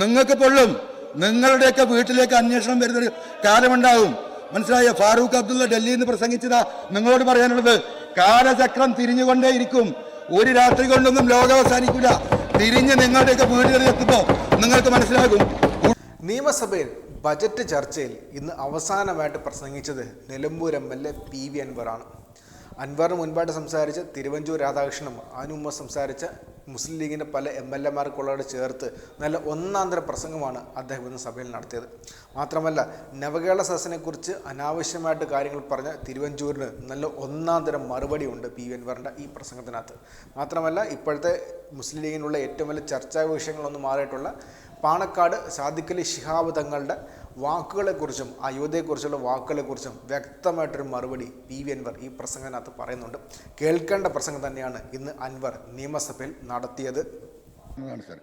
നിങ്ങൾക്ക് പൊള്ളും. നിങ്ങളുടെയൊക്കെ വീട്ടിലേക്ക് അന്വേഷണം വരുന്നൊരു കാലമുണ്ടാകും. മനസ്സിലായ? ഫാറൂഖ് അബ്ദുള്ള ഡൽഹിയിൽ നിന്ന് പ്രസംഗിച്ചതാ. നിങ്ങളോട് പറയാനുള്ളത്, കാലചക്രം തിരിഞ്ഞുകൊണ്ടേയിരിക്കും. ഒരു രാത്രി കൊണ്ടൊന്നും ലോകം അവസാനിക്കില്ല. തിരിഞ്ഞ് നിങ്ങളുടെയൊക്കെ വീടുകളിൽ എത്തുമ്പോൾ നിങ്ങൾക്ക് മനസ്സിലാകും. നിയമസഭയിൽ ബജറ്റ് ചർച്ചയിൽ ഇന്ന് അവസാനമായിട്ട് പ്രസംഗിച്ചത് നിലമ്പൂർ MLA PV അൻവറാണ്. അൻവറിന് മുൻപായിട്ട് സംസാരിച്ച തിരുവഞ്ചൂർ രാധാകൃഷ്ണനും അതിനു മുമ്പ് സംസാരിച്ച മുസ്ലിം ലീഗിൻ്റെ പല MLAമാർക്കുള്ളവരോട് ചേർത്ത് നല്ല ഒന്നാന്തര പ്രസംഗമാണ് അദ്ദേഹം ഇന്ന് സഭയിൽ നടത്തിയത്. മാത്രമല്ല, നവകേരള സദസ്സിനെക്കുറിച്ച് അനാവശ്യമായിട്ട് കാര്യങ്ങൾ പറഞ്ഞ തിരുവഞ്ചൂരിന് നല്ല ഒന്നാന്തരം മറുപടി ഉണ്ട് PV അൻവറിൻ്റെ ഈ പ്രസംഗത്തിനകത്ത്. മാത്രമല്ല, ഇപ്പോഴത്തെ മുസ്ലിം ലീഗിനുള്ള ഏറ്റവും വലിയ ചർച്ചാ വിഷയങ്ങളൊന്നും മാറിയിട്ടുള്ള പാണക്കാട് സാദിഖ് അലി ശിഹാബ് തങ്ങളുടെ വാക്കുകളെക്കുറിച്ചും അയോധ്യയെക്കുറിച്ചുള്ള വാക്കുകളെക്കുറിച്ചും വ്യക്തമായിട്ടൊരു മറുപടി PV അൻവർ ഈ പ്രസംഗത്തിനകത്ത് പറയുന്നുണ്ട്. കേൾക്കേണ്ട പ്രസംഗം തന്നെയാണ് ഇന്ന് അൻവർ നിയമസഭയിൽ നടത്തിയത്. സർ,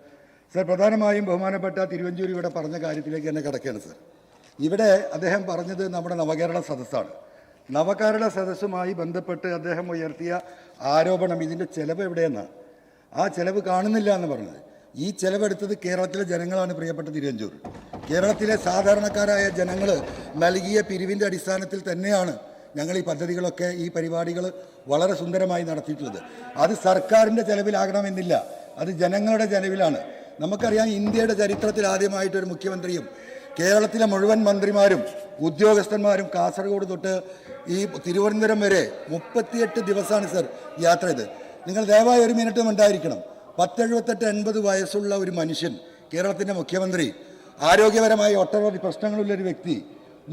പ്രധാനമായും ബഹുമാനപ്പെട്ട തിരുവഞ്ചൂർ ഇവിടെ പറഞ്ഞ കാര്യത്തിലേക്ക് തന്നെ കിടക്കുകയാണ് സർ. ഇവിടെ അദ്ദേഹം പറഞ്ഞത് നമ്മുടെ നവകേരള സദസ്സാണ്. നവകേരള സദസ്സുമായി ബന്ധപ്പെട്ട് അദ്ദേഹം ഉയർത്തിയ ആരോപണം, ഇതിൻ്റെ ചെലവ് എവിടെയെന്നാണ്. ആ ചെലവ് കാണുന്നില്ല എന്ന് പറഞ്ഞത്. ഈ ചെലവെടുത്തത് കേരളത്തിലെ ജനങ്ങളാണ്. പ്രിയപ്പെട്ട തിരുവഞ്ചൂർ, കേരളത്തിലെ സാധാരണക്കാരായ ജനങ്ങൾ നൽകിയ പിരിവിൻ്റെ അടിസ്ഥാനത്തിൽ തന്നെയാണ് ഞങ്ങൾ ഈ പദ്ധതികളൊക്കെ, ഈ പരിപാടികൾ വളരെ സുന്ദരമായി നടത്തിയിട്ടുള്ളത്. അത് സർക്കാരിൻ്റെ ചെലവിലാകണമെന്നില്ല, അത് ജനങ്ങളുടെ ചെലവിലാണ്. നമുക്കറിയാം, ഇന്ത്യയുടെ ചരിത്രത്തിൽ ആദ്യമായിട്ടൊരു മുഖ്യമന്ത്രിയും കേരളത്തിലെ മുഴുവൻ മന്ത്രിമാരും ഉദ്യോഗസ്ഥന്മാരും കാസർഗോഡ് തൊട്ട് ഈ തിരുവനന്തപുരം വരെ 38 ദിവസമാണ് സർ യാത്ര ചെയ്ത്. നിങ്ങൾ ദയവായി ഒരു മിനിറ്റും ഉണ്ടായിരിക്കണം. 78-80 വയസ്സുള്ള ഒരു മനുഷ്യൻ, കേരളത്തിൻ്റെ മുഖ്യമന്ത്രി, ആരോഗ്യപരമായ ഒട്ടനവധി പ്രശ്നങ്ങളുള്ളൊരു വ്യക്തി,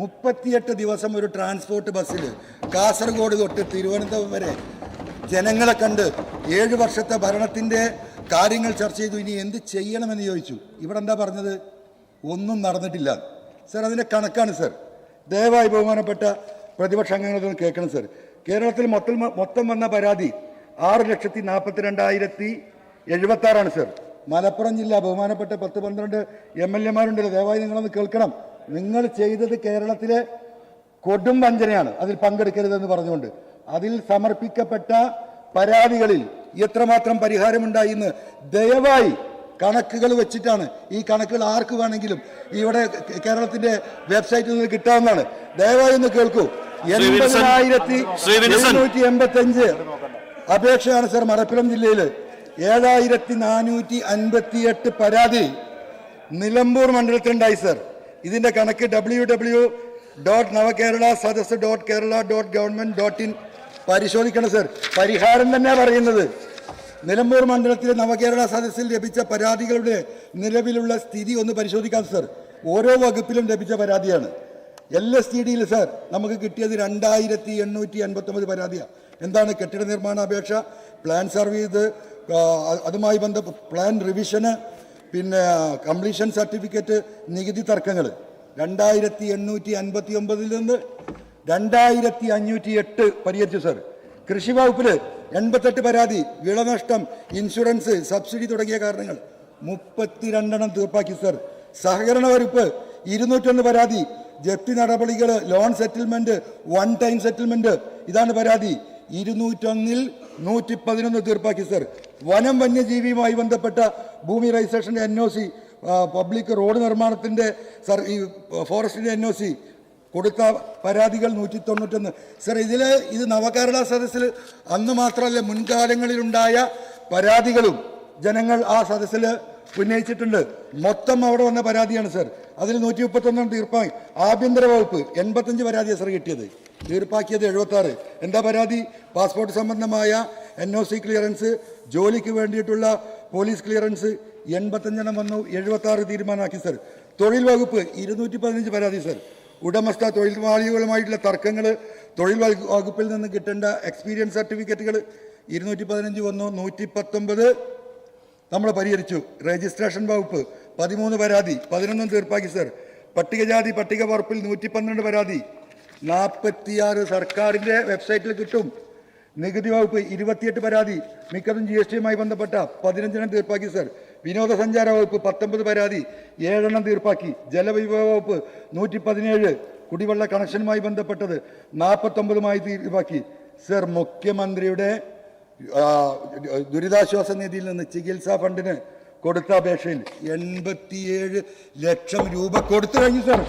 38 ദിവസം ഒരു ട്രാൻസ്പോർട്ട് ബസ്സിൽ കാസർഗോഡ് തൊട്ട് തിരുവനന്തപുരം വരെ ജനങ്ങളെ കണ്ട് 7 വർഷത്തെ ഭരണത്തിൻ്റെ കാര്യങ്ങൾ ചർച്ച ചെയ്തു. ഇനി എന്ത് ചെയ്യണമെന്ന് ചോദിച്ചു. ഇവിടെ എന്താ പറഞ്ഞത്? ഒന്നും നടന്നിട്ടില്ല സർ. അതിൻ്റെ കണക്കാണ് സർ. ദയവായി ബഹുമാനപ്പെട്ട പ്രതിപക്ഷ അംഗങ്ങളൊന്ന് കേൾക്കണം സർ. കേരളത്തിൽ മൊത്തം വന്ന പരാതി 6,42,076 സർ. മലപ്പുറം ജില്ല ബഹുമാനപ്പെട്ട 10-12 MLAമാരുണ്ടല്ലോ, ദയവായി നിങ്ങളൊന്ന് കേൾക്കണം. നിങ്ങൾ ചെയ്തത് കേരളത്തിലെ കൊടും വഞ്ചനയാണ്. അതിൽ പങ്കെടുക്കരുതെന്ന് പറഞ്ഞുകൊണ്ട് അതിൽ സമർപ്പിക്കപ്പെട്ട പരാതികളിൽ എത്രമാത്രം പരിഹാരമുണ്ടായി എന്ന് ദയവായി കണക്കുകൾ വെച്ചിട്ടാണ്. ഈ കണക്കുകൾ ആർക്ക് വേണമെങ്കിലും ഇവിടെ കേരളത്തിന്റെ വെബ്സൈറ്റിൽ നിന്ന് കിട്ടാവുന്നതാണ്. ദയവായി ഒന്ന് കേൾക്കൂ. 80,785 അപേക്ഷയാണ് സർ മലപ്പുറം ജില്ലയിൽ. 7,458 പരാതി നിലമ്പൂർ മണ്ഡലത്തിലുണ്ടായി സർ. ഇതിന്റെ കണക്ക് www.navakeralasadassu.kerala.government.in പരിശോധിക്കണം സർ. പരിഹാരം തന്നെ പറയുന്നത് നിലമ്പൂർ മണ്ഡലത്തിലെ നവകേരള സദസ്സിൽ ലഭിച്ച പരാതികളുടെ നിലവിലുള്ള സ്ഥിതി ഒന്ന് പരിശോധിക്കാം സർ. ഓരോ വകുപ്പിലും ലഭിച്ച പരാതിയാണ്. LSTDയിൽ സർ നമുക്ക് കിട്ടിയത് 2,859 പരാതിയാണ്. എന്താണ്? കെട്ടിട നിർമ്മാണ അപേക്ഷ, പ്ലാൻ സർവീസ്, അതുമായി ബന്ധപ്പെട്ട പ്ലാൻ റിവിഷന്, പിന്നെ കംപ്ലീഷൻ സർട്ടിഫിക്കറ്റ്, നികുതി തർക്കങ്ങൾ. 2,859 നിന്ന് 2,508 പരിഹരിച്ചു സർ. കൃഷി വകുപ്പിൽ 88 പരാതി, വിളനഷ്ടം, ഇൻഷുറൻസ്, സബ്സിഡി തുടങ്ങിയ കാരണങ്ങൾ 32 തീർപ്പാക്കി സർ. സഹകരണ വകുപ്പ് 201 പരാതി, ജപ്തി നടപടികൾ, loan settlement, one time settlement, ഇതാണ് പരാതി. 201-ൽ 111 തീർപ്പാക്കി സർ. വനം വന്യജീവിയുമായി ബന്ധപ്പെട്ട ഭൂമി രജിസ്ട്രേഷൻ്റെ NOC, പബ്ലിക് റോഡ് നിർമ്മാണത്തിൻ്റെ ഈ ഫോറസ്റ്റിൻ്റെ NOC കൊടുത്ത പരാതികൾ 191 സർ. ഇത് നവകേരള സദസ്സിൽ അന്ന് മാത്രമല്ല, മുൻകാലങ്ങളിലുണ്ടായ പരാതികളും ജനങ്ങൾ ആ സദസ്സിൽ ഉന്നയിച്ചിട്ടുണ്ട്. മൊത്തം അവിടെ വന്ന പരാതിയാണ് സർ. അതിൽ 131 തീർപ്പാക്കി. ആഭ്യന്തര വകുപ്പ് 85 പരാതിയാണ് സർ കിട്ടിയത്. തീർപ്പാക്കിയത് 76. എന്താ പരാതി? പാസ്പോർട്ട് സംബന്ധമായ NOC ക്ലിയറൻസ്, ജോലിക്ക് വേണ്ടിയിട്ടുള്ള പോലീസ് ക്ലിയറൻസ് 85 വന്നു. 76 തീരുമാനമാക്കി സർ. തൊഴിൽ വകുപ്പ് 215 പരാതി സർ. ഉടമസ്ഥ തൊഴിലാളികളുമായിട്ടുള്ള തർക്കങ്ങൾ, തൊഴിൽ വകുപ്പിൽ നിന്ന് കിട്ടേണ്ട എക്സ്പീരിയൻസ് സർട്ടിഫിക്കറ്റുകൾ 215 വന്നു. 119 നമ്മൾ പരിഹരിച്ചു. രജിസ്ട്രേഷൻ വകുപ്പ് 13 പരാതി, 11 തീർപ്പാക്കി സർ. പട്ടികജാതി പട്ടിക വകുപ്പിൽ 112 പരാതി, 46 സർക്കാരിൻ്റെ വെബ്സൈറ്റിൽ കിട്ടും. നികുതി വകുപ്പ് 28 പരാതി, മിക്കതും GSTയുമായി ബന്ധപ്പെട്ട 15 തീർപ്പാക്കി സർ. വിനോദസഞ്ചാര വകുപ്പ് 19 പരാതി, 7 തീർപ്പാക്കി. ജലവിഭവ വകുപ്പ് 117, കുടിവെള്ള കണക്ഷനുമായി ബന്ധപ്പെട്ടത് 49 തീർപ്പാക്കി സർ. മുഖ്യമന്ത്രിയുടെ ദുരിതാശ്വാസ നിധിയിൽ നിന്ന് ചികിത്സാ ഫണ്ടിന് കൊടുത്ത അപേക്ഷയിൽ 87 ലക്ഷം രൂപ കൊടുത്തു കഴിഞ്ഞു സർ.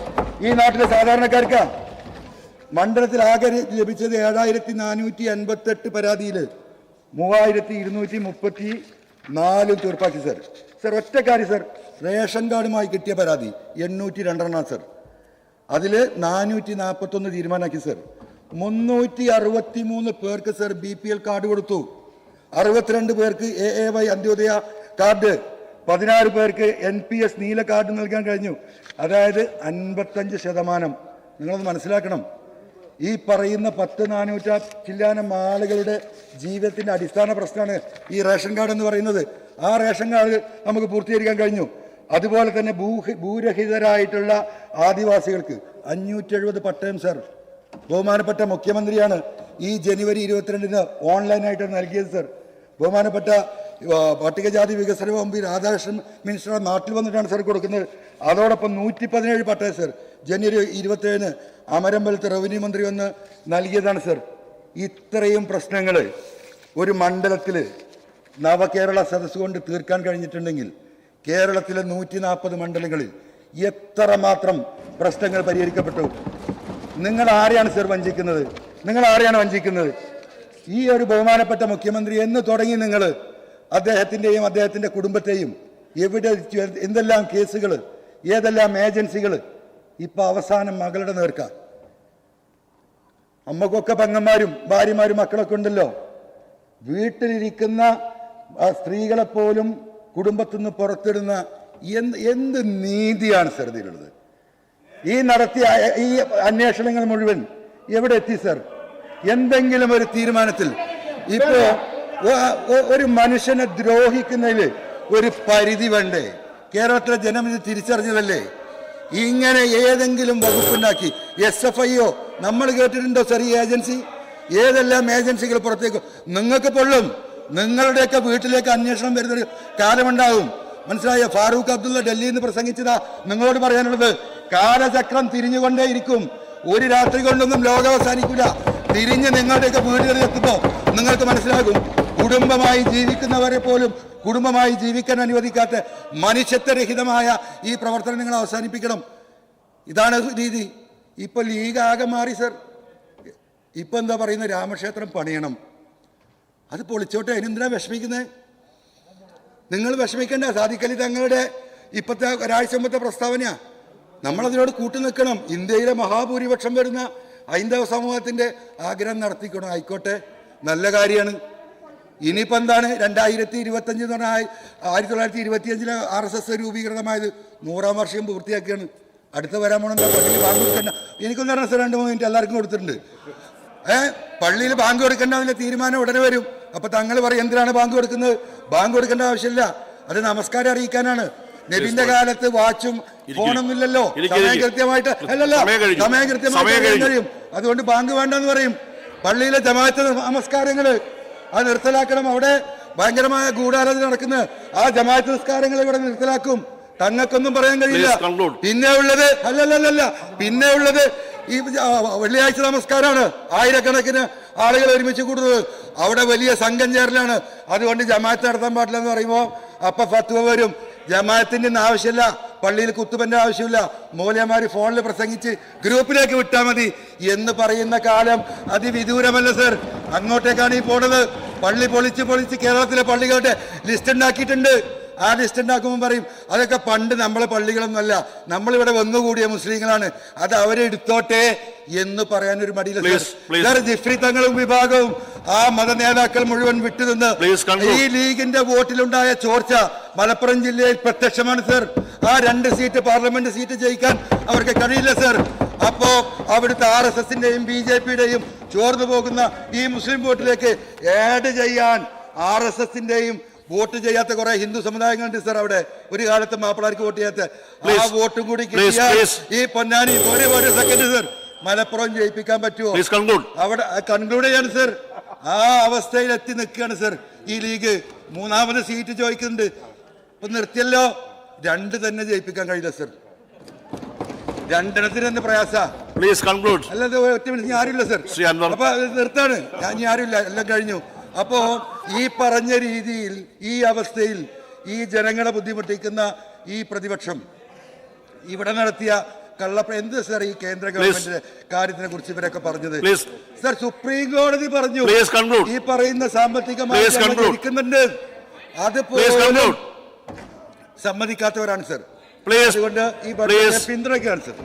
ഈ നാട്ടിലെ സാധാരണക്കാർക്ക് മണ്ഡലത്തിൽ ആകെ ലഭിച്ചത് 7458 പരാതിയിൽ 3234 തീർപ്പാക്കി സർ. സർ ഒറ്റ കാര്യം സർ, റേഷൻ കാർഡുമായി കിട്ടിയ പരാതി 802 സർ. അതിൽ 441 തീരുമാനമാക്കി സർ. 363 പേർക്ക് സർ BPL കാർഡ് കൊടുത്തു. 62 പേർക്ക് AAY അന്ത്യോദയ കാർഡ്, 16 പേർക്ക് NPS നീല കാർഡ് നൽകാൻ കഴിഞ്ഞു. അതായത് 55%. നിങ്ങളത് മനസ്സിലാക്കണം. ഈ പറയുന്ന 400 ചില്ലാനം ആളുകളുടെ ജീവിതത്തിൻ്റെ അടിസ്ഥാന പ്രശ്നമാണ് ഈ റേഷൻ കാർഡ് എന്ന് പറയുന്നത്. ആ റേഷൻ കാർഡ് നമുക്ക് പൂർത്തീകരിക്കാൻ കഴിഞ്ഞു. അതുപോലെ തന്നെ ഭൂരഹിതരായിട്ടുള്ള ആദിവാസികൾക്ക് 570 പട്ടയം സർ. ബഹുമാനപ്പെട്ട മുഖ്യമന്ത്രിയാണ് ഈ ജനുവരി 22 ഓൺലൈനായിട്ട് നൽകിയത് സർ. ബഹുമാനപ്പെട്ട പട്ടികജാതി വികസന മന്ത്രി രാധാകൃഷ്ണൻ മിനിസ്റ്റർ നാട്ടിൽ വന്നിട്ടാണ് സർ കൊടുക്കുന്നത്. അതോടൊപ്പം 117 പട്ടയം സർ ജനുവരി 27 അമരമ്പലത്ത് റവന്യൂ മന്ത്രി വന്ന് നൽകിയതാണ് സർ. ഇത്രയും പ്രശ്നങ്ങൾ ഒരു മണ്ഡലത്തിൽ നവകേരള സദസ് കൊണ്ട് തീർക്കാൻ കഴിഞ്ഞിട്ടുണ്ടെങ്കിൽ കേരളത്തിലെ 140 മണ്ഡലങ്ങളിൽ എത്രമാത്രം പ്രശ്നങ്ങൾ പരിഹരിക്കപ്പെട്ടു. നിങ്ങൾ ആരെയാണ് സർ വഞ്ചിക്കുന്നത്? നിങ്ങൾ ആരെയാണ് വഞ്ചിക്കുന്നത്? ഈ ഒരു ബഹുമാനപ്പെട്ട മുഖ്യമന്ത്രി എന്ന് തുടങ്ങി നിങ്ങൾ അദ്ദേഹത്തിൻ്റെയും അദ്ദേഹത്തിൻ്റെ കുടുംബത്തെയും എവിടെ എന്തെല്ലാം കേസുകൾ, ഏതെല്ലാം ഏജൻസികൾ, ഇപ്പം അവസാനം മകളുടെ നേർക്ക. അമ്മക്കൊക്കെ പെങ്ങന്മാരും ഭാര്യമാരും മക്കളൊക്കെ ഉണ്ടല്ലോ. വീട്ടിലിരിക്കുന്ന സ്ത്രീകളെപ്പോലും കുടുംബത്തിൽ നിന്ന് പുറത്തിടുന്ന എന്ത് നീതിയാണ് സർ ഇതിലുള്ളത്? ഈ നടത്തിയ ഈ അന്വേഷണങ്ങൾ മുഴുവൻ എവിടെ എത്തി സർ? എന്തെങ്കിലും ഒരു തീരുമാനത്തിൽ ഇപ്പോ ഒരു മനുഷ്യനെ ദ്രോഹിക്കുന്നതിൽ ഒരു പരിധി വേണ്ടേ? കേരളത്തിലെ ജനം ഇത് തിരിച്ചറിഞ്ഞതല്ലേ? ഇങ്ങനെ ഏതെങ്കിലും വകുപ്പുണ്ടാക്കി SFIO നമ്മൾ കേട്ടിട്ടുണ്ടോ സർ? ഈ ഏജൻസി ഏതെല്ലാം ഏജൻസികൾ പുറത്തേക്ക് നിങ്ങൾക്ക് പൊള്ളും. നിങ്ങളുടെയൊക്കെ വീട്ടിലേക്ക് അന്വേഷണം വരുന്നൊരു കാലമുണ്ടാകും. മനസ്സിലായ? ഫാറൂഖ് അബ്ദുള്ള ഡൽഹിയിൽ നിന്ന് പ്രസംഗിച്ചതാ നിങ്ങളോട് പറയാനുള്ളത്. കാലചക്രം തിരിഞ്ഞുകൊണ്ടേയിരിക്കും. ഒരു രാത്രി കൊണ്ടൊന്നും ലോകം അവസാനിക്കില്ല. തിരിഞ്ഞ് നിങ്ങളുടെയൊക്കെ വീടുകളിൽ എത്തുമ്പോൾ നിങ്ങൾക്ക് മനസ്സിലാകും. കുടുംബമായി ജീവിക്കുന്നവരെ പോലും കുടുംബമായി ജീവിക്കാൻ അനുവദിക്കാത്ത മനുഷ്യത്വരഹിതമായ ഈ പ്രവർത്തനം നിങ്ങൾ അവസാനിപ്പിക്കണം. ഇതാണ് രീതി. ഇപ്പൊ ലീഗ് ആകെ മാറി സർ. ഇപ്പൊ എന്താ പറയുന്നത്? രാമക്ഷേത്രം പണിയണം. അത് പൊളിച്ചോട്ടെ, അതിനെന്തിനാ വിഷമിക്കുന്നത്? നിങ്ങൾ വിഷമിക്കേണ്ട. സാദിഖലി തങ്ങളുടെ ഇപ്പോഴത്തെ ഒരാഴ്ച മുമ്പത്തെ പ്രസ്താവനയാ. നമ്മളതിനോട് കൂട്ടുനിൽക്കണം. ഇന്ത്യയിലെ മഹാഭൂരിപക്ഷം വരുന്ന ഹൈന്ദവ സമൂഹത്തിൻ്റെ ആഗ്രഹം നടത്തിക്കണം. ആയിക്കോട്ടെ, നല്ല കാര്യമാണ്. ഇനിയിപ്പോൾ എന്താണ്? 2025 എന്ന് പറഞ്ഞാൽ 1925 RSS രൂപീകൃതമായത് 100-ാം വർഷം പൂർത്തിയാക്കിയാണ്. അടുത്ത വരാൻ പോകണം. പള്ളിയിൽ ബാങ്ക് കൊടുക്കണ്ട. എനിക്കൊന്നും പറഞ്ഞാൽ സർ 2-3 മിനിറ്റ് എല്ലാവർക്കും കൊടുത്തിട്ടുണ്ട്. പള്ളിയിൽ ബാങ്ക് കൊടുക്കേണ്ടതിൻ്റെ തീരുമാനം ഉടനെ വരും. അപ്പോൾ തങ്ങൾ പറയും എന്തിനാണ് ബാങ്ക് കൊടുക്കുന്നത്? ബാങ്ക് കൊടുക്കേണ്ട ആവശ്യമില്ല, അത് നമസ്കാരം അറിയിക്കാനാണ്. നബിന്റെ കാലത്ത് വാച്ചും ഫോണൊന്നുമില്ലല്ലോ. സമയം കൃത്യമായിട്ട് സമയം കൃത്യമായിട്ട് കഴിയും. അതുകൊണ്ട് ബാങ്ക് വേണ്ടെന്ന് പറയും. പള്ളിയിലെ ജമാഅത്ത് നമസ്കാരങ്ങൾ അത് നിർത്തലാക്കണം. അവിടെ ഭയങ്കരമായ ഗൂഢാലോചന നടക്കുന്നത്. ആ ജമാഅത്ത് നിസ്കാരങ്ങൾ ഇവിടെ നിർത്തലാക്കും. തങ്ങൾക്കൊന്നും പറയാൻ കഴിയില്ല. പിന്നെ ഉള്ളത് പിന്നെ ഉള്ളത് ഈ വെള്ളിയാഴ്ച നമസ്കാരമാണ്. ആയിരക്കണക്കിന് ആളുകൾ ഒരുമിച്ച് കൂടുന്നത്. അവിടെ വലിയ സംഘം ചേരലാണ്. അതുകൊണ്ട് ജമാഅത്ത് നടത്താൻ പാടില്ല എന്ന് പറയുമ്പോൾ അപ്പൊ ഫത്വ വരും. ജമാഅത്തിന്റെ ആവശ്യമില്ല, പള്ളിയിൽ കുത്തുബന്റെ ആവശ്യമില്ല, മൗലവിമാർ ഫോണിൽ പ്രസംഗിച്ച് ഗ്രൂപ്പിലേക്ക് വിട്ടാൽ മതി എന്ന് പറയുന്ന കാലം അതിവിദൂരമല്ല സർ. അങ്ങോട്ടേക്കാണ് ഈ പോണത്. പള്ളി പൊളിച്ച് കേരളത്തിലെ പള്ളികളുടെ ലിസ്റ്റ് ഉണ്ടാക്കിയിട്ടുണ്ട്. ആ ലിസ്റ്റ് ഉണ്ടാക്കുമ്പോൾ പറയും അതൊക്കെ പണ്ട് നമ്മളെ പള്ളികളൊന്നുമല്ല, നമ്മളിവിടെ വന്നുകൂടിയ മുസ്ലിങ്ങളാണ്, അത് അവരെടുത്തോട്ടെ എന്ന് പറയാനൊരു മടിയില്ല സർ. ജിഫ്രി തങ്ങളും വിഭാഗവും ആ മത നേതാക്കൾ മുഴുവൻ വിട്ടുനിന്ന് ഈ ലീഗിന്റെ വോട്ടിലുണ്ടായ ചോർച്ച മലപ്പുറം ജില്ലയിൽ പ്രത്യക്ഷമാണ് സർ. ആ 2 സീറ്റ് പാർലമെന്റ് സീറ്റ് ജയിക്കാൻ അവർക്ക് കഴിയില്ല സർ. അപ്പോ അവിടുത്തെ RSSന്റെയും BJPയുടെയും ചോർന്നു പോകുന്ന ഈ മുസ്ലിം വോട്ടിലേക്ക് ആഡ് ചെയ്യാൻ RSSന്റെയും വോട്ട് ചെയ്യാത്ത കുറെ ഹിന്ദു സമുദായങ്ങളുണ്ട് സർ. അവിടെ ഒരു കാലത്ത് മാപ്പിളാർക്ക് വോട്ട് ചെയ്യാത്ത ആ വോട്ടും കൂടി കിട്ടിയാൽ ഈ പൊന്നാനി ഒരു സെക്കൻഡ് സർ മലപ്പുറം ജയിപ്പിക്കാൻ പറ്റുമോ? അവിടെ കൺക്ലൂഡ് ചെയ്യാണ് സർ. ആ അവസ്ഥയിൽ എത്തി നിൽക്കുകയാണ് സർ ഈ ലീഗ്. 3ാമത് സീറ്റ് ചോദിക്കുന്നുണ്ട്. ഇപ്പൊ നിർത്തിയല്ലോ. 2 തന്നെ ജയിപ്പിക്കാൻ കഴിയില്ല സർ. 2 തന്നെ പ്രയാസ. അല്ലാതെ ഒറ്റ മിനിറ്റ് ആരുമില്ല സർ. അപ്പൊ നിർത്താണ്. ഞാൻ ആരുമില്ല, എല്ലാം കഴിഞ്ഞു. അപ്പോ ഈ പറഞ്ഞ രീതിയിൽ ഈ അവസ്ഥയിൽ ഈ ജനങ്ങളെ ബുദ്ധിമുട്ടിക്കുന്ന ഈ പ്രതിപക്ഷം ഇവിടെ നടത്തിയ എന്ത് സർ ഈ കേന്ദ്ര ഗവൺമെന്റിന്റെ കാര്യത്തിനെ കുറിച്ച് ഇവരൊക്കെ പറഞ്ഞത്? സർ, സുപ്രീം കോടതി പറഞ്ഞു ഈ പറയുന്ന സാമ്പത്തികമായി ഇരിക്കുന്നുണ്ട്, അത് സമ്മതിക്കാത്തവരാണ് സർ. അതുകൊണ്ട് ഈ ബഡ്ജറ്റ് പിന്തുണയ്ക്കുകയാണ് സർ.